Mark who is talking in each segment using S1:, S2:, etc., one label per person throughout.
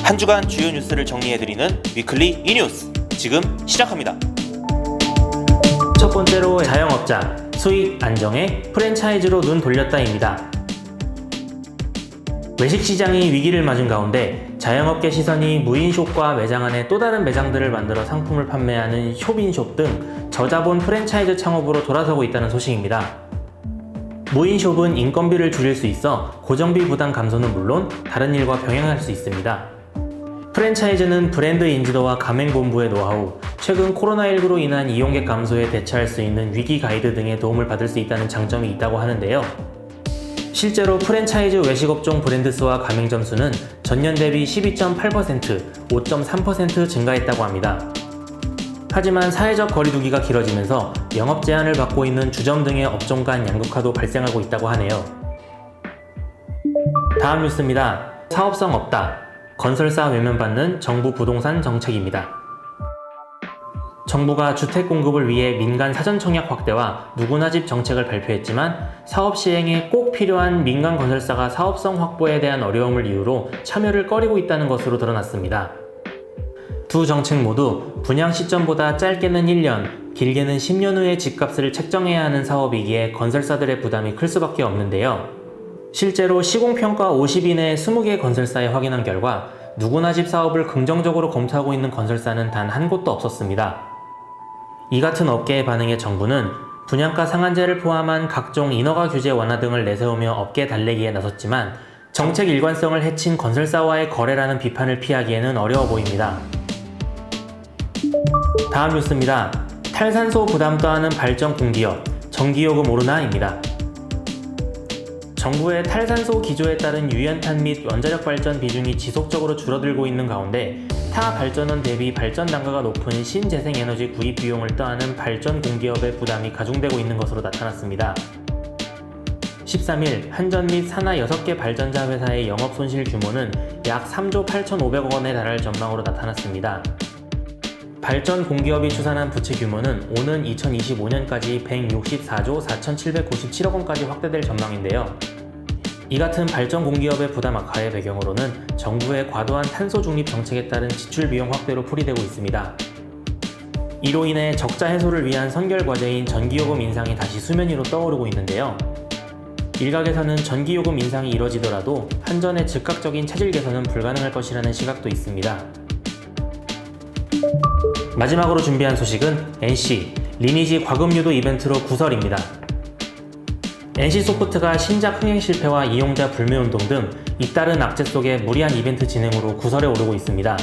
S1: 한 주간 주요 뉴스를 정리해드리는 위클리 이뉴스 지금 시작합니다.
S2: 첫 번째로 자영업자 수익 안정에 프랜차이즈로 눈 돌렸다입니다. 외식시장이 위기를 맞은 가운데 자영업계 시선이 무인숍과 매장 안에 또 다른 매장들을 만들어 상품을 판매하는 숍인숍 등 저자본 프랜차이즈 창업으로 돌아서고 있다는 소식입니다. 무인숍은 인건비를 줄일 수 있어 고정비 부담 감소는 물론 다른 일과 병행할 수 있습니다. 프랜차이즈는 브랜드 인지도와 가맹본부의 노하우, 최근 코로나19로 인한 이용객 감소에 대처할 수 있는 위기 가이드 등의 도움을 받을 수 있다는 장점이 있다고 하는데요. 실제로 프랜차이즈 외식업종 브랜드 수와 가맹점 수는 전년 대비 12.8%, 5.3% 증가했다고 합니다. 하지만 사회적 거리두기가 길어지면서 영업 제한을 받고 있는 주점 등의 업종 간 양극화도 발생하고 있다고 하네요. 다음 뉴스입니다. 사업성 없다. 건설사 외면받는 정부 부동산 정책입니다. 정부가 주택 공급을 위해 민간 사전 청약 확대와 누구나 집 정책을 발표했지만 사업 시행에 꼭 필요한 민간 건설사가 사업성 확보에 대한 어려움을 이유로 참여를 꺼리고 있다는 것으로 드러났습니다. 두 정책 모두 분양 시점보다 짧게는 1년, 길게는 10년 후에 집값을 책정해야 하는 사업이기에 건설사들의 부담이 클 수밖에 없는데요. 실제로 시공평가 50 이내 20개 건설사에 확인한 결과 누구나 집 사업을 긍정적으로 검토하고 있는 건설사는 단 한 곳도 없었습니다. 이 같은 업계의 반응에 정부는 분양가 상한제를 포함한 각종 인허가 규제 완화 등을 내세우며 업계 달래기에 나섰지만 정책 일관성을 해친 건설사와의 거래라는 비판을 피하기에는 어려워 보입니다. 다음 뉴스입니다. 탈산소 부담 떠하는 발전 공기업, 전기요금 오르나입니다. 정부의 탈산소 기조에 따른 유연탄 및 원자력 발전 비중이 지속적으로 줄어들고 있는 가운데 타 발전원 대비 발전 단가가 높은 신재생에너지 구입 비용을 떠안은 발전 공기업의 부담이 가중되고 있는 것으로 나타났습니다. 13일 한전 및 산하 6개 발전자 회사의 영업 손실 규모는 약 3조 8,500억 원에 달할 전망으로 나타났습니다. 발전 공기업이 추산한 부채 규모는 오는 2025년까지 164조 4,797억 원까지 확대될 전망인데요. 이 같은 발전 공기업의 부담 악화의 배경으로는 정부의 과도한 탄소 중립 정책에 따른 지출 비용 확대로 풀이되고 있습니다. 이로 인해 적자 해소를 위한 선결 과제인 전기요금 인상이 다시 수면 위로 떠오르고 있는데요. 일각에서는 전기요금 인상이 이뤄지더라도 한전의 즉각적인 차질 개선은 불가능할 것이라는 시각도 있습니다. 마지막으로 준비한 소식은 NC, 리니지 과금 유도 이벤트로 구설입니다. NC소프트가 신작 흥행 실패와 이용자 불매운동 등 잇따른 악재 속에 무리한 이벤트 진행으로 구설에 오르고 있습니다.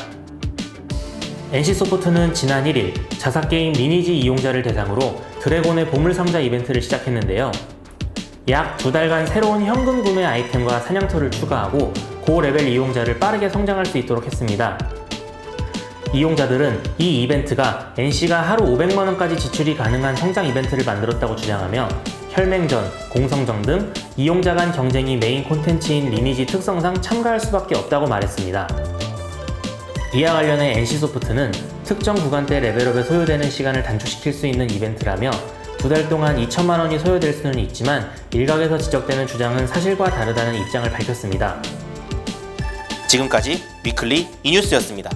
S2: NC소프트는 지난 1일 자사게임 리니지 이용자를 대상으로 드래곤의 보물상자 이벤트를 시작했는데요. 약 2달간 새로운 현금 구매 아이템과 사냥터를 추가하고 고레벨 이용자를 빠르게 성장할 수 있도록 했습니다. 이용자들은 이 이벤트가 NC가 하루 500만원까지 지출이 가능한 성장 이벤트를 만들었다고 주장하며 혈맹전, 공성전 등 이용자 간 경쟁이 메인 콘텐츠인 리니지 특성상 참가할 수밖에 없다고 말했습니다. 이와 관련해 NC소프트는 특정 구간대 레벨업에 소요되는 시간을 단축시킬 수 있는 이벤트라며 2달 동안 2천만원이 소요될 수는 있지만 일각에서 지적되는 주장은 사실과 다르다는 입장을 밝혔습니다.
S1: 지금까지 위클리 이뉴스였습니다.